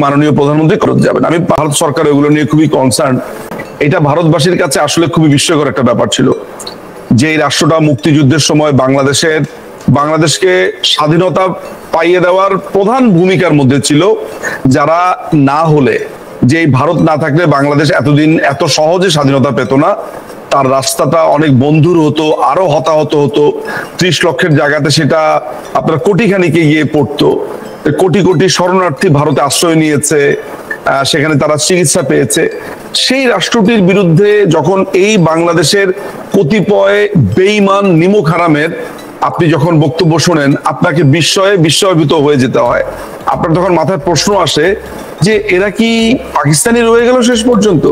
মাননীয় প্রধানমন্ত্রী করতে যাবেন। আমি ভারত সরকার এগুলো নিয়ে খুবই কনসার্ন। এটা ভারতবাসীর কাছে আসলে খুবই বিস্ময়কর একটা ব্যাপার ছিল যে এই রাষ্ট্রটা মুক্তিযুদ্ধের সময় বাংলাদেশকে স্বাধীনতা পাইয়ে দেওয়ার প্রধান ভূমিকার মধ্যে ছিল, যারা না হলে, যে এই ভারত না থাকলে বাংলাদেশ এতদিন এত সহজে স্বাধীনতা পেত না। তার রাস্তাটা অনেক বন্ধুর হতো, আরো হতাহত হতো। 30 লক্ষের জায়গাতে সেটা আপনার কোটিখানিকে গিয়ে পড়তো। কোটি কোটি শরণার্থী ভারতে আশ্রয় নিয়েছে, সেখানে তারা চিকিৎসা পেয়েছে। সেই রাষ্ট্রটির বিরুদ্ধে যখন এই বাংলাদেশের কতিপয় বেঈমান নিমুখ হারামের আপনি যখন বক্তব্য শোনেন, আপনাকে বিস্ময়ভীত হয়ে যেতে হয়। আপনার তখন মাথায় প্রশ্ন আসে যে এরা কি পাকিস্তানি রয়ে গেল শেষ পর্যন্ত?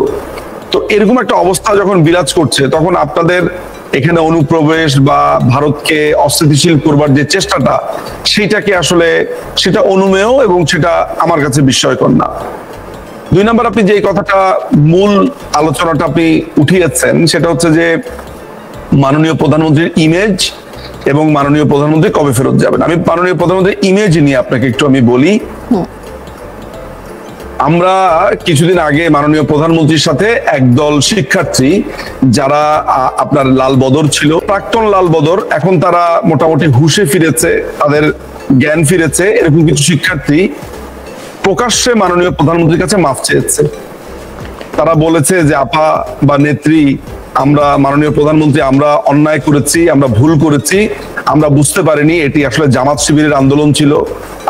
তো এরকম একটা অবস্থা যখন বিরাজ করছে, তখন আপনাদের এখানে অনুপ্রবেশ বা ভারতকে অস্থিতিশীল করবার যে চেষ্টাটা, সেটা অনুমেয় এবং সেটা আমার কাছে বিস্ময়কর না। 2 নম্বর, আপনি যে কথাটা মূল আলোচনাটা আপনি উঠিয়েছেন, সেটা হচ্ছে যে মাননীয় প্রধানমন্ত্রীর ইমেজ এবং মাননীয় প্রধানমন্ত্রী কবে ফেরত যাবেন। আমি মাননীয় প্রধানমন্ত্রীর ইমেজ নিয়ে আপনাকে একটু আমি বলি। আমরা কিছুদিন আগে মাননীয় প্রধানমন্ত্রীর সাথে একদল শিক্ষার্থী, যারা আপনার লাল বদর ছিল, প্রাক্তন লাল বদর, এখন তারা মোটামুটি হুঁশে ফিরেছে, তাদের জ্ঞান ফিরেছে, এরকম কিছু শিক্ষার্থী প্রকাশ্যে মাননীয় প্রধানমন্ত্রীর কাছে মাফ চেয়েছে। তারা বলেছে যে আপা বা নেত্রী, আমরা মাননীয় প্রধানমন্ত্রী, আমরা অন্যায় করেছি, আমরা ভুল করেছি, আমরা বুঝতে পারিনি এটি আসলে জামাত শিবিরের আন্দোলন ছিল,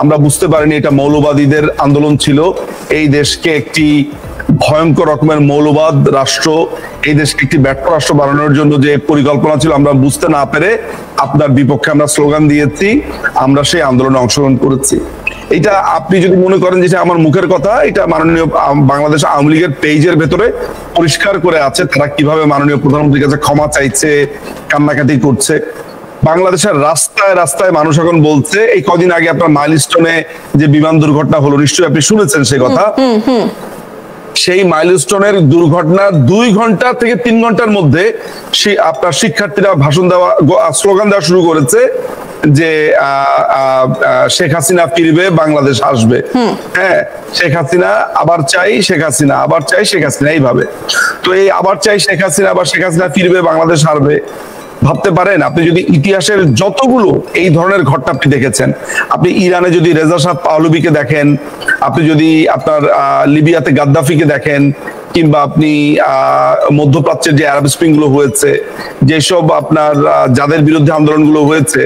আমরা বুঝতে পারিনি এটা মৌলবাদীদের আন্দোলন ছিল। এই দেশকে একটি ভয়ঙ্কর রকমের মৌলবাদ রাষ্ট্র, এই দেশকে একটি ব্যর্থ রাষ্ট্র বানানোর জন্য যে পরিকল্পনা ছিল, আমরা বুঝতে না পেরে আপনার বিপক্ষে আমরা স্লোগান দিয়েছি, আমরা সেই আন্দোলনে অংশগ্রহণ করেছি। এটা আপনি যদি মনে করেন যে আমার মুখের কথা, এটা মাননীয় বাংলাদেশ আওয়ামী লীগের পেজের ভেতরে পরিষ্কার করে আছে, তারা কিভাবে মাননীয় প্রধানমন্ত্রীর কাছে ক্ষমা চাইছে, কান্নাকাটি করছে। বাংলাদেশের রাস্তায় রাস্তায় মানুষ এখন বলছে, এই কদিন আগে আপনার মাইলস্টোনে যে বিমান দুর্ঘটনা হলো, নিশ্চয়ই আপনি শুনেছেন সে কথা। সেই মাইলস্টোনের দুর্ঘটনা 2 ঘন্টা থেকে 3 ঘন্টার মধ্যে আপনার শিক্ষার্থীরা ভাষণ দেওয়া, স্লোগান দেওয়া শুরু করেছে যে শেখ হাসিনা ফিরবে, বাংলাদেশ আসবে। হ্যাঁ, শেখ হাসিনা আবার চাই, শেখ হাসিনা আবার চাই, শেখ হাসিনা, এইভাবে। তো এই আবার চাই শেখ হাসিনা, আবার শেখ হাসিনা ফিরবে, বাংলাদেশ হারবে, ভাবতে পারেন? আপনি যদি ইতিহাসের যতগুলো এই ধরনের ঘটনা আপনি দেখেছেন, আপনি ইরানে যদি রেজা শাহ পাহলভিকে দেখেন, আপনি যদি আপনার লিবিয়াতে গাদ্দাফিকে দেখেন, কিংবা আপনি মধ্যপ্রাচ্যের যে আরব স্প্রিং গুলো হয়েছে, যেসব আপনার যাদের বিরুদ্ধে আন্দোলনগুলো হয়েছে,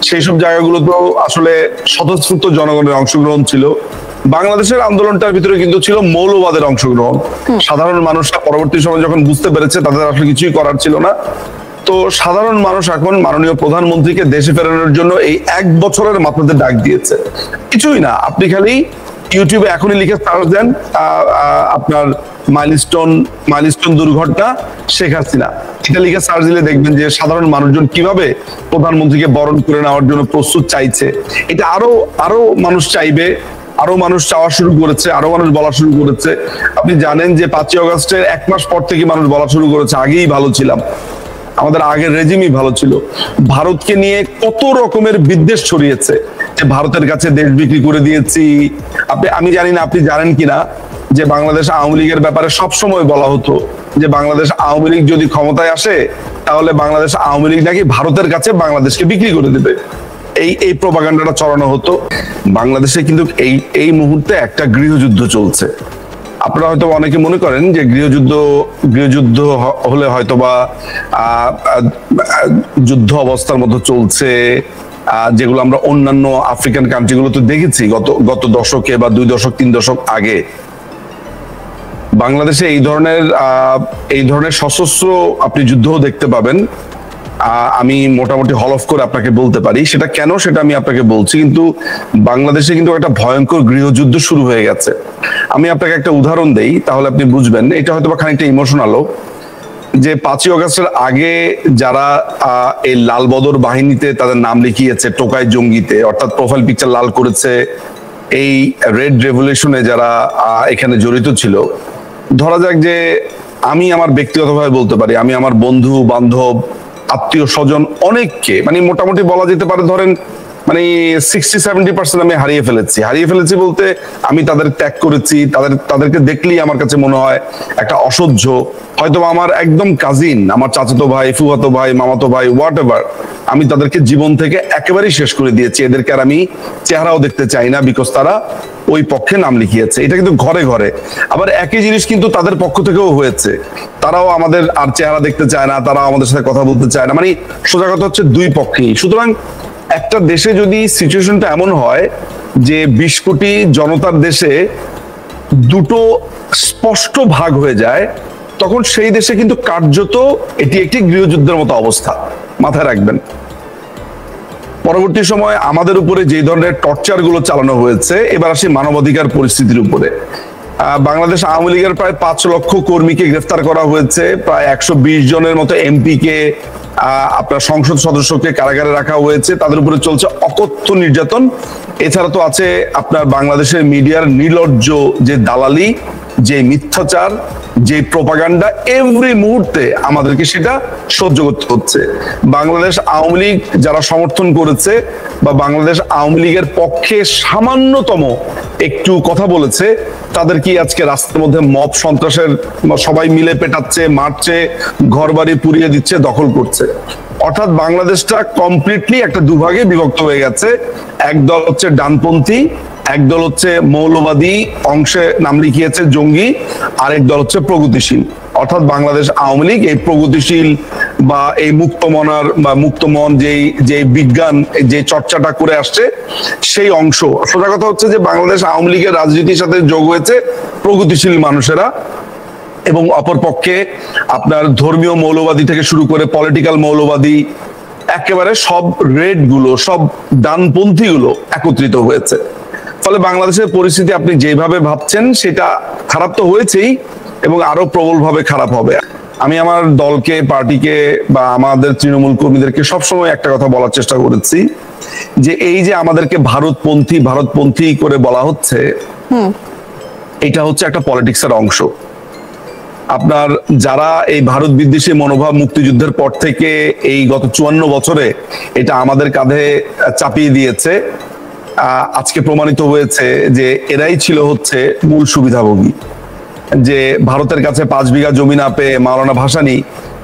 সেই সব জায়গাগুলো তো আসলে স্বতঃস্ফূর্ত জনগণের অংশগ্রহণ ছিল। বাংলাদেশের আন্দোলনটার ভিতরে কিন্তু ছিল মৌলবাদের অংশগ্রহণ। সাধারণ মানুষরা পরবর্তী সময় যখন বুঝতে পেরেছে তাদের আসলে কিছুই করার ছিল না, তো সাধারণ মানুষ এখন মাননীয় প্রধানমন্ত্রীকে দেশে ফেরানোর জন্য এই 1 বছরের মাথাতে ডাক দিয়েছে। কিছুই না, আপনি খালি ইউটিউবে এখনই লিখে সার্চ দেন আপনার মাইলস্টোন দুর্ঘটনা শেখ হাসিনা, এটা লিখে সার্চ দিলে দেখবেন যে সাধারণ মানুষজন কিভাবে প্রধানমন্ত্রীকে বরণ করে নেওয়ার জন্য প্রস্তুত চাইছে। এটা আরো মানুষ চাইবে, আরো মানুষ চাওয়া শুরু করেছে, আরো মানুষ বলা শুরু করেছে। আপনি জানেন যে 5ই আগস্টের 1 মাস পর থেকে মানুষ বলা শুরু করেছে, আগেই ভালো ছিলাম, আমাদের আগের রেজিমই ভালো ছিল। ভারতকে নিয়ে কত রকমের বিদ্বেষ ছড়িয়েছে যে ভারতের কাছে দেশ বিক্রি করে দিয়েছি। আমি জানি না আপনি জানেন কিনা যে বাংলাদেশ আওয়ামী লীগের ব্যাপারে সবসময় বলা হতো যে বাংলাদেশ আওয়ামী লীগ যদি ক্ষমতায় আসে, তাহলে বাংলাদেশ আওয়ামী লীগ নাকি ভারতের কাছে বাংলাদেশকে বিক্রি করে দেবে। এই প্রপাগান্ডাটা চড়ানো হতো। বাংলাদেশে কিন্তু এই মুহূর্তে একটা গৃহযুদ্ধ চলছে। আপনারা হয়তো অনেকে মনে করেন যে গৃহযুদ্ধ হলে হয়তোবা যুদ্ধ অবস্থার মতো চলছে, যেগুলো আমরা অন্যান্য আফ্রিকান কান্ট্রিগুলোতে দেখেছি গত দশকে বা 2 দশক 3 দশক আগে। বাংলাদেশে এই ধরনের সশস্ত্র আপনি যুদ্ধও দেখতে পাবেন। আমি মোটামুটি হলফ করে আপনাকে বলতে পারি সেটা কেন, সেটা আমি আপনাকে বলছি। কিন্তু বাংলাদেশে কিন্তু একটা ভয়ঙ্কর গৃহযুদ্ধ শুরু হয়ে গেছে। আমি আপনাকে একটা উদাহরণ দেই, তাহলে আপনি বুঝবেন। এটা হয়তো বা খানিকটা ইমোশনালও, যে 5ই আগস্টের আগে যারা এই লাল বদর বাহিনীতে তাদের নাম লিখিয়েছে টোকাই জঙ্গিতে, অর্থাৎ প্রোফাইল পিকচার লাল করেছে, এই রেড রেভলিউশনে যারা এখানে জড়িত ছিল, ধরা যাক যে আমি আমার ব্যক্তিগতভাবে বলতে পারি, আমি আমার বন্ধু বান্ধব আত্মীয় স্বজন অনেককে, মানে মোটামুটি বলা যেতে পারে ধরেন মানে 60-70% আমি হারিয়ে ফেলেছি বলতে আমি তাদের ত্যাগ করেছি, তাদেরকে দেখলেই আমার কাছে মনে হয় একটা অসহ্য। হয়তো আমার একদম কাজিন, আমার চাচাতো ভাই, ফুফাতো ভাই, মামাতো ভাই, হোয়াট এভার, আমি তাদেরকে জীবন থেকে একেবারেই শেষ করে দিয়েছি। এদেরকে আর আমি চেহারাও দেখতে চাই না, বিকজ তারা ওই পক্ষে নাম লিখিয়েছে। এটা কিন্তু ঘরে ঘরে। আবার একই জিনিস কিন্তু তাদের পক্ষ থেকেও হয়েছে, তারাও আমাদের আর চেহারা দেখতে চায় না, তারাও আমাদের সাথে কথা বলতে চায় না। মানে সোজা কথা হচ্ছে দুই পক্ষেই। সুতরাং একটা দেশে যদি সিচুয়েশনটা এমন হয় যে 20 কোটি জনতার দেশে দুটো স্পষ্ট ভাগ হয়ে যায়, তখন সেই দেশে কিন্তু কার্যত এটি একটি গৃহযুদ্ধের মতো অবস্থা। মাথায় রাখবেন, পরবর্তী সময় আমাদের উপরে যে ধরনের টর্চার গুলো চালানো হয়েছে, এবার আসি মানবাধিকার পরিস্থিতির উপরে। বাংলাদেশ আওয়ামী লীগের প্রায় 5 লক্ষ কর্মীকে গ্রেফতার করা হয়েছে, প্রায় 120 জনের মতো এমপি কে, আপনার সংসদ সদস্যকে কারাগারে রাখা হয়েছে, তাদের উপরে চলছে অকথ্য নির্যাতন। এছাড়া তো আছে আপনার বাংলাদেশের মিডিয়ার নির্লজ্জ যে দালালি, যে মিথ্যাচার, যে প্রোপাগান্ডা, এভরি মুহূর্তে আমাদেরকে সেটা সহ্য করতে হচ্ছে। বাংলাদেশ আওয়ামী লীগ যারা সমর্থন করেছে বা বাংলাদেশ আওয়ামী লীগের পক্ষে সামান্যতম একটু কথা বলেছে, তাদের কি আজকে রাস্তার মধ্যে মব সন্ত্রাসের সবাই মিলে পেটাচ্ছে, মারছে, ঘরবাড়ি পুড়িয়ে দিচ্ছে, দখল করছে। অর্থাৎ বাংলাদেশটা কমপ্লিটলি একটা দুভাগে বিভক্ত হয়ে গেছে। একদল হচ্ছে ডানপন্থী, একদল হচ্ছে মৌলবাদী অংশে নাম লিখিয়েছে জঙ্গি, আরেক দল হচ্ছে প্রগতিশীল। অর্থাৎ বাংলাদেশ আওয়ামী লীগ এই প্রগতিশীল বা এই মুক্তমনার বা মুক্তমন যে বিজ্ঞান যে চর্চাটা করে আসছে সেই অংশ। সোজা কথা হচ্ছে যে বাংলাদেশ আওয়ামী লীগের রাজনীতির সাথে যোগ হয়েছে প্রগতিশীল মানুষেরা, এবং অপরপক্ষে আপনার ধর্মীয় মৌলবাদী থেকে শুরু করে পলিটিক্যাল মৌলবাদী, একেবারে সব রেড গুলো, সব ডানপন্থী গুলো একত্রিত হয়েছে। ফলে বাংলাদেশের পরিস্থিতি আপনি যেভাবে ভাবছেন সেটা খারাপ তো হয়েছেই, এবং আরো প্রবলভাবে খারাপ হবে। আমি আমার দলকে, পার্টিকে বা আমাদের তৃণমূল কর্মীদেরকে সবসময় একটা কথা বলার চেষ্টা করেছি, যে এই যে আমাদেরকে ভারতপন্থী করে বলা হচ্ছে, এটা হচ্ছে একটা পলিটিক্সের অংশ। আপনার যারা এই ভারত বিদ্বেষী মনোভাব মুক্তিযুদ্ধের পর থেকে এই গত 54 বছরে এটা আমাদের কাঁধে চাপিয়ে দিয়েছে, আজকে প্রমাণিত হয়েছে যে এরাই ছিল হচ্ছে মূল সুবিধাভোগী। যে ভারতের কাছে 5 বিঘা জমি না পেয়ে মাওলানা ভাসানী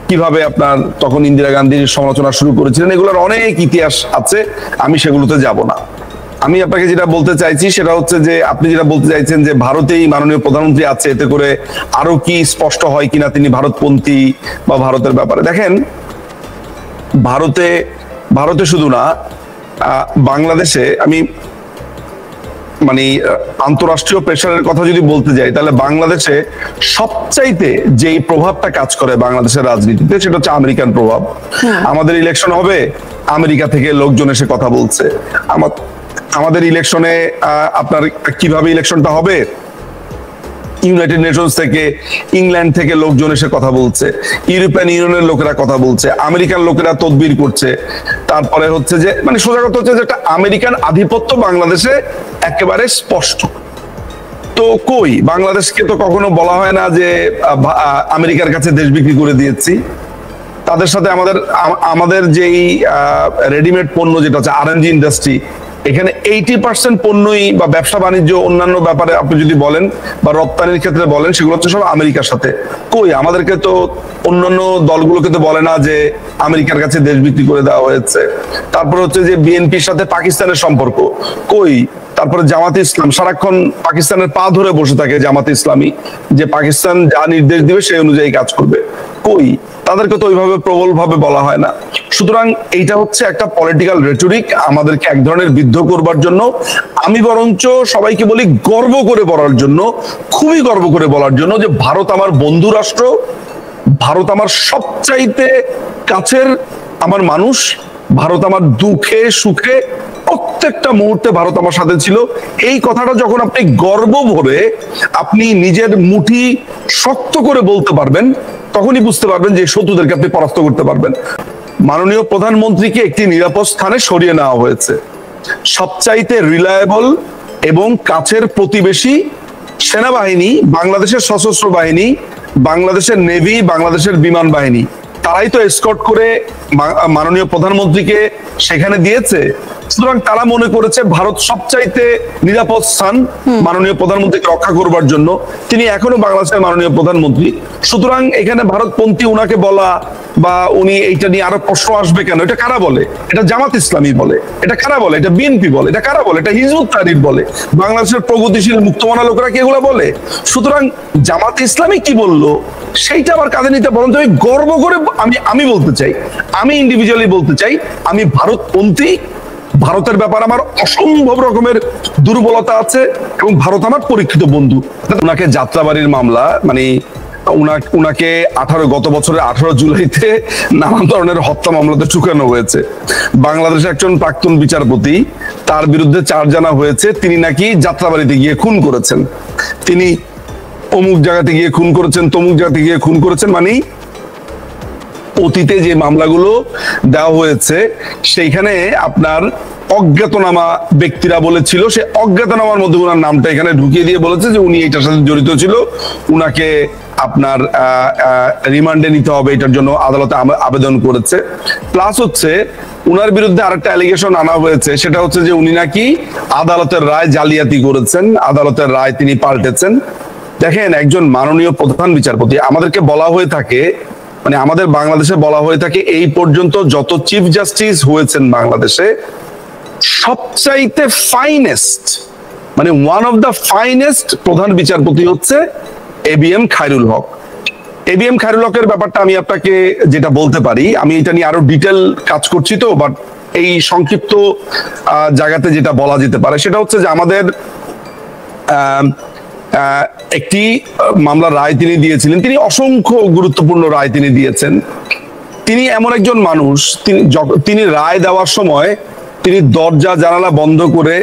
কিভাবে আপনার তখন ইন্দিরা গান্ধীর সমালোচনা শুরু করেছিলেন, এগুলোর অনেক ইতিহাস আছে, আমি সেগুলোতে যাব না। আমি আপনাকে যেটা বলতে চাইছি সেটা হচ্ছে যে আপনি যেটা বলতে চাইছেন যে ভারতেই মাননীয় প্রধানমন্ত্রী আছে, এতে করে আরো কি স্পষ্ট হয় কিনা তিনি ভারতপন্থী বা ভারতের ব্যাপারে। দেখেন, ভারতে শুধু না, বাংলাদেশে আমি মানে আন্তরাষ্ট্রীয় প্রেশারের কথা যদি বলতে যাই, তাহলে বাংলাদেশে সবচাইতে যেই প্রভাবটা কাজ করে বাংলাদেশের রাজনীতিতে, সেটা হচ্ছে আমেরিকান প্রভাব। আমাদের ইলেকশন হবে, আমেরিকা থেকে লোকজন এসে কথা বলছে। আমাদের ইলেকশনে আপনার কিভাবে ইলেকশনটা হবে, ইউনাইটেড নেশনস থেকে, ইংল্যান্ড থেকে লোকজন এসে কথা বলছে, ইউরোপিয়ান ইউনিয়নের লোকেরা কথা বলছে, আমেরিকান লোকেরা তদবির করছে। তারপরে হচ্ছে যে মানে সোজা কথা হচ্ছে যে একটা আমেরিকান আধিপত্য বাংলাদেশে একেবারে স্পষ্ট। তো কই, বাংলাদেশকে তো কখনো বলা হয় না যে আমেরিকার কাছে দেশ বিক্রি করে দিয়েছি। তাদের সাথে আমাদের যেই রেডিমেড পণ্য যেটা হচ্ছে আরএনজি ইন্ডাস্ট্রি, এখানে 80% পণ্যই বা ব্যবসা বাণিজ্য অন্যান্য ব্যাপারে আপনি যদি বলেন বা রপ্তানির ক্ষেত্রে বলেন, সেগুলো হচ্ছে সব আমেরিকার সাথে। কই, আমাদেরকে তো অন্যান্য দলগুলোকে তো বলে না যে আমেরিকার কাছে দেশ বিক্রি করে দেওয়া হয়েছে। তারপর হচ্ছে যে বিএনপির সাথে পাকিস্তানের সম্পর্ক, কই। তারপরে জামাতে ইসলাম সারাক্ষণ পাকিস্তানের পা ধরে বসে থাকে, জামাতে ইসলামী, যে পাকিস্তান যা নির্দেশ দিবে সেই অনুযায়ী কাজ করবে। কই, তাদেরকে তো ওইভাবে প্রবল ভাবে বলা হয় না। সুতরাং এইটা হচ্ছে একটা পলিটিক্যাল রেটরিক, আমাদেরকে এক ধরনের বিদ্ধ করবার জন্য। আমি বরঞ্চ সবাইকে বলি গর্ব করে বলার জন্য, খুবই গর্ব করে বলার জন্য, যে ভারত আমার বন্ধু রাষ্ট্র, ভারত আমার সবচাইতে কাছের আমার মানুষ, ভারত আমার দুঃখে সুখে প্রত্যেকটা মুহূর্তে ভারত আমার সাথে ছিল। এই কথাটা যখন আপনি গর্ব ভরে আপনি নিজের মুঠি শক্ত করে বলতে পারবেন, তখনই বুঝতে পারবেন যে শত্রুদেরকে আপনি পরাস্ত করতে পারবেন। মাননীয় প্রধানমন্ত্রীকে একটি নিরাপদ স্থানে সরিয়ে নেওয়া হয়েছে। সবচাইতে রিলায়েবল এবং কাছের প্রতিবেশী সেনাবাহিনী, বাংলাদেশের সশস্ত্র বাহিনী, বাংলাদেশের নেভি, বাংলাদেশের বিমান বাহিনী, তারাই তো এসকর্ট করে মাননীয় প্রধানমন্ত্রীকে সেখানে দিয়েছে। সুতরাং তারা মনে করেছে ভারত সবচাইতে নিরাপদ স্থান মাননীয় প্রধানমন্ত্রীকে রক্ষা করবার জন্য। তিনি এখনো বাংলাদেশের মাননীয় প্রধানমন্ত্রী। সুতরাং এখানে ভারতপন্থী উনাকে বলা বা উনি এইটা নিয়ে আরো প্রশ্ন আসবে কেন, এটা কারা বলে? এটা জামাত ইসলামী বলে। এটা কারা বলে? এটা বিএনপি বলে। এটা কারা বলে? এটা হিজবুত তাহরির বলে। বাংলাদেশের প্রগতিশীল মুক্তমনা লোকেরা কি এগুলো বলে? সুতরাং জামাত ইসলামী কি বললো সেইটা আবার কাঁধে নিতে, বরং আমি গর্ব করে আমি বলতে চাই, আমি ইন্ডিভিজুয়ালি বলতে চাই, আমি ভারতপন্থী। ভারতের ব্যাপারে আমার অসম্ভব রকমের দুর্বলতা আছে এবং ভারত আমার পরীক্ষিত বন্ধু। ওনাকে যাত্রাবাড়ির মামলা, মানে উনাকে গত বছরের 18 জুলাইতে নানান ধরনের হত্যা মামলাতে ঠুকানো হয়েছে। বাংলাদেশের একজন প্রাক্তন বিচারপতি, তার বিরুদ্ধে চার্জ আনা হয়েছে, তিনি নাকি যাত্রাবাড়িতে গিয়ে খুন করেছেন, তিনি অমুক জায়গাতে গিয়ে খুন করেছেন, তমুক জায়গাতে গিয়ে খুন করেছেন। মানে অতীতে যে মামলাগুলো দেওয়া হয়েছে সেইখানে আপনার অজ্ঞাতনামা ব্যক্তিরা বলেছিল, সে অজ্ঞাতনামার মধ্যে ওনার নামটা এখানে ঢুকিয়ে দিয়ে বলেছে যে উনি এটার সাথে জড়িত ছিল, উনাকে আপনার রিমান্ডে নিতে হবে, এটার জন্য আদালতে আবেদন করেছে। প্লাস হচ্ছে উনার বিরুদ্ধে আরেকটা অ্যালিগেশন আনা হয়েছে, সেটা হচ্ছে যে উনি নাকি আদালতের রায় জালিয়াতি করেছেন, আদালতের রায় তিনি পাল্টেছেন। দেখেন, একজন মাননীয় প্রধান বিচারপতি, আমাদেরকে বলা হয়ে থাকে, মানে আমাদের বাংলাদেশে বলা হয়ে থাকে, এই পর্যন্ত যত চিফ জাস্টিস হয়েছেন বাংলাদেশে সবচাইতে ফাইনেস্ট, মানে ওয়ান অফ দ্য ফাইনেস্ট প্রধান বিচারপতি হচ্ছে এবিএম খায়রুল হক। এবিএম খায়রুল হকের ব্যাপারটা আমি আপনাকে যেটা বলতে পারি, আমি এটা নিয়ে আরো ডিটেল কাজ করছি তো, বাট এই সংক্ষিপ্ত জায়গাতে যেটা বলা যেতে পারে সেটা হচ্ছে যে আমাদের একটি মামলার রায় তিনি দিয়েছিলেন, তিনি অসংখ্য গুরুত্বপূর্ণ রায় তিনি দিয়েছেন। তিনি এমন একজন মানুষ, তিনি রায় দেওয়ার সময় তিনি দরজা জানালা বন্ধ করে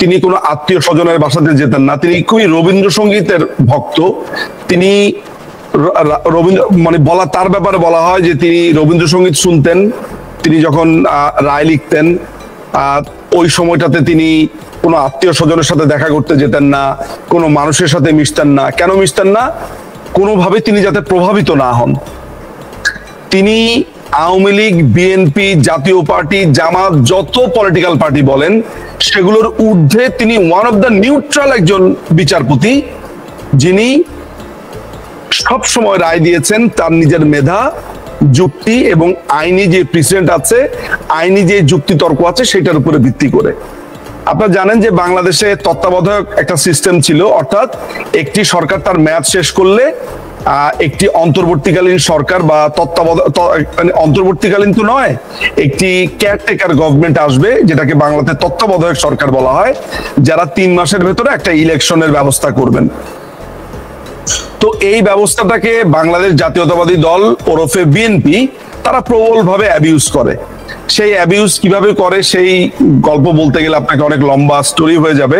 তিনি কোনো আত্মীয় স্বজনের বাসাতে যেতেন না। তিনি খুবই রবীন্দ্রসঙ্গীতের ভক্ত। তিনি মানে তার ব্যাপারে বলা হয় যে তিনি রবীন্দ্রসঙ্গীত শুনতেন। তিনি যখন রায় লিখতেন ওই সময়টাতে তিনি কোনো আত্মীয় স্বজনের সাথে দেখা করতে যেতেন না, কোনো মানুষের সাথে মিশতেন না। কেন মিশতেন না? কোনোভাবে তিনি যাতে প্রভাবিত না হন। তিনি আওয়ামী লীগ, বিএনপি, জাতীয় পার্টি, জামাত, যত পলিটিক্যাল পার্টি বলেন সেগুলোর ঊর্ধ্বে তিনি ওয়ান অফ দ্য নিউট্রাল একজন বিচারপতি, যিনি সব সময় রায় দিয়েছেন তার নিজের মেধা, যুক্তি এবং আইনি যে প্রেসিডেন্ট আছে, আইনি যে যুক্তি তর্ক আছে সেটার উপরে ভিত্তি করে। আপনারা জানেন যে বাংলাদেশে তত্ত্বাবধায়ক একটা সিস্টেম ছিল, অর্থাৎ একটি সরকার তার মেয়াদ শেষ করলে একটি অন্তর্বর্তীকালীন সরকার বা অন্তর্বর্তীকালীন তো নয়, একটি কেয়ারটেকার গভর্নমেন্ট আসবে, যেটাকে বাংলাতে তত্ত্বাবধায়ক সরকার বলা হয়, যারা 3 মাসের ভেতরে একটা ইলেকশনের ব্যবস্থা করবেন। তো এই ব্যবস্থাটাকে বাংলাদেশ জাতীয়তাবাদী দল ওরফে বিএনপি তারা প্রবলভাবে অ্যাবিউজ করে। সেই অ্যাবিউজ কিভাবে করে সেই গল্প বলতে গেলে আপনাকে অনেক লম্বা স্টোরি হয়ে যাবে।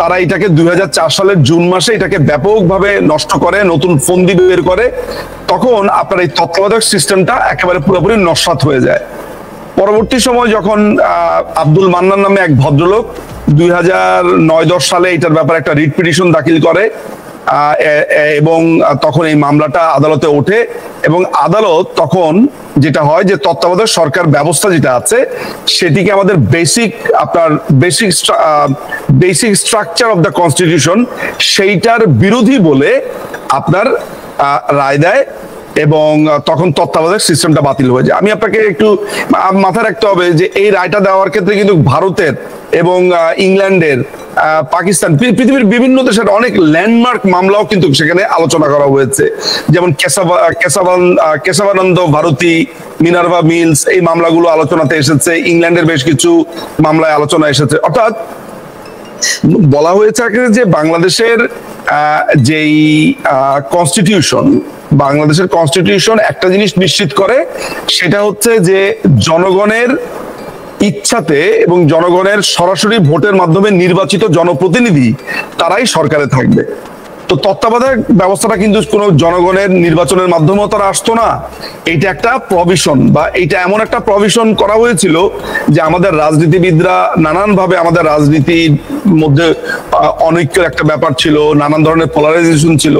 তারা এটাকে 2004 সালের জুন মাসে এটাকে ব্যাপকভাবে নষ্ট করে, নতুন ফন্দি বের করে। তখন আপনার এই তত্ত্বাবধায়ক সিস্টেমটা একেবারে পুরোপুরি নস্যাৎ হয়ে যায়। পরবর্তী সময় যখন আব্দুল মান্নান নামে এক ভদ্রলোক 2009-10 সালে এটার ব্যাপারে একটা রিট পিটিশন দাখিল করে এবং তখন এই মামলাটা আদালতে ওঠে এবং আদালত তখন যেটা হয় যে তত্ত্বাবধায়ক সরকার ব্যবস্থা যেটা আছে সেটিকে আমাদের basic structure of the constitution সেইটার বিরোধী বলে আপনার রায় দেয় এবং তখন তত্ত্বাবধায়ক সিস্টেমটা বাতিল হয়ে যায়। আমি আপনাকে একটু মাথায় রাখতে হবে যে এই রায়টা দেওয়ার ক্ষেত্রে কিন্তু ভারতের এবং ইংল্যান্ডের, পাকিস্তান, পৃথিবীর বিভিন্ন দেশের অনেক ল্যান্ডমার্ক মামলাও কিন্তু সেখানে আলোচনা করা হয়েছে, যেমন কেশবানন্দ ভারতী, মিনার্ভা মিলস, এই মামলাগুলো আলোচনাতে এসেছে। ইংল্যান্ডের বেশ কিছু মামলায় আলোচনা এসেছে। অর্থাৎ বলা হয়েছে যে বাংলাদেশের যেই বাংলাদেশের কনস্টিটিউশন একটা জিনিস নিশ্চিত করে, সেটা হচ্ছে যে জনগণের ইচ্ছাতে এবং জনগণের সরাসরি ভোটের মাধ্যমে নির্বাচিত জনপ্রতিনিধি তারাই সরকারে থাকবে। তো তত্ত্বাবধায়ক ব্যবস্থাটা কিন্তু কোনো জনগণের নির্বাচনের মাধ্যমেও তারা আসতো না। এইটা একটা প্রভিশন, বা এইটা এমন একটা প্রভিশন করা হয়েছিল যে আমাদের রাজনীতিবিদরা নানানভাবে, আমাদের রাজনীতির মধ্যে অনৈক্যের একটা ব্যাপার ছিল, নানান ধরনের পোলারাইজেশন ছিল,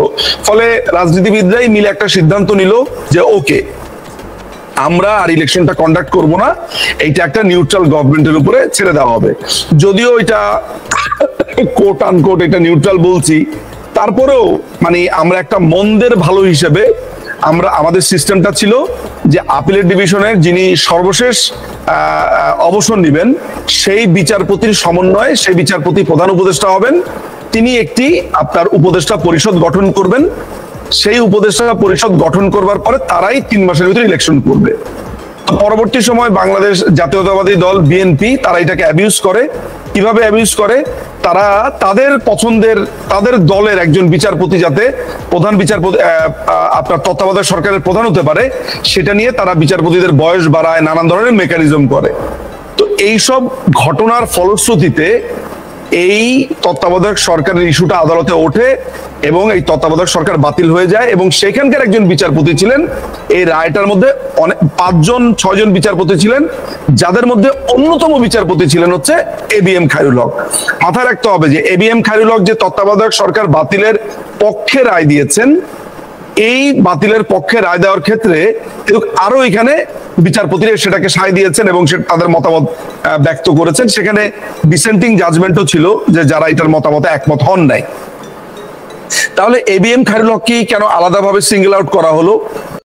ফলে রাজনীতিবিদরাই মিলে একটা সিদ্ধান্ত নিল যে ওকে, আমরা আর ইলেকশনটা কন্ডাক্ট করব না, এইটা একটা নিউট্রাল গভর্নমেন্টের উপরে ছেড়ে দেওয়া হবে। যদিও এটা কোট আনকোট এটা নিউট্রাল বলছি, তারপরেও মানে আমরা একটা মন্দের ভালো হিসেবে আমাদের সিস্টেমটা ছিল যে আপিলের ডিভিশনের যিনি সর্বশেষ অবসর নেবেন সেই বিচারপতির সমন্বয়ে সেই বিচারপতি প্রধান উপদেষ্টা হবেন, তিনি একটি আপনার উপদেষ্টা পরিষদ গঠন করবেন, সেই উপদেষ্টা পরিষদ গঠন করবার পরে তারাই 3 মাসের ভিতরে ইলেকশন করবে। পরবর্তী সময় বাংলাদেশ জাতীয়তাবাদী দল বিএনপি তারা এটাকে অ্যাবিউজ করে। কিভাবে অ্যাবিউজ করে? তারা তাদের পছন্দের তাদের দলের একজন বিচারপতি যাতে প্রধান বিচারপতি আপনার তত্ত্বাবধায়ক সরকারের প্রধান হতে পারে সেটা নিয়ে তারা বিচারপতিদের বয়স বাড়ায়, নানান ধরনের মেকানিজম করে। তো এইসব ঘটনার ফলশ্রুতিতে এই তত্ত্বাবধায়ক সরকারের ইস্যুটা আদালতে ওঠে এবং এই তত্ত্বাবধায়ক সরকার বাতিল হয়ে যায়। এবং সেখানকার একজন বিচারপতি ছিলেন, এই রায়টার মধ্যে 5-6 জন বিচারপতি ছিলেন, যাদের মধ্যে অন্যতম বিচারপতি ছিলেন হচ্ছে এবিএম খায়রুল হক। মাথায় রাখতে হবে যে এবিএম খায়রুল হক যে তত্ত্বাবধায়ক সরকার বাতিলের পক্ষে রায় দিয়েছেন, এই বাতিলের পক্ষে রায় দেওয়ার ক্ষেত্রে আরো এখানে বিচারপতিরা সেটাকে সায় দিয়েছেন এবং তাদের মতামত ব্যক্ত করেছেন। সেখানে ডিসেন্টিং জাজমেন্টও ছিল যে যারা এটার মতামতে একমত হন নাই। তাহলে এবিএম খায়রুল হককে কেন আলাদাভাবে সিঙ্গেল আউট করা হলো?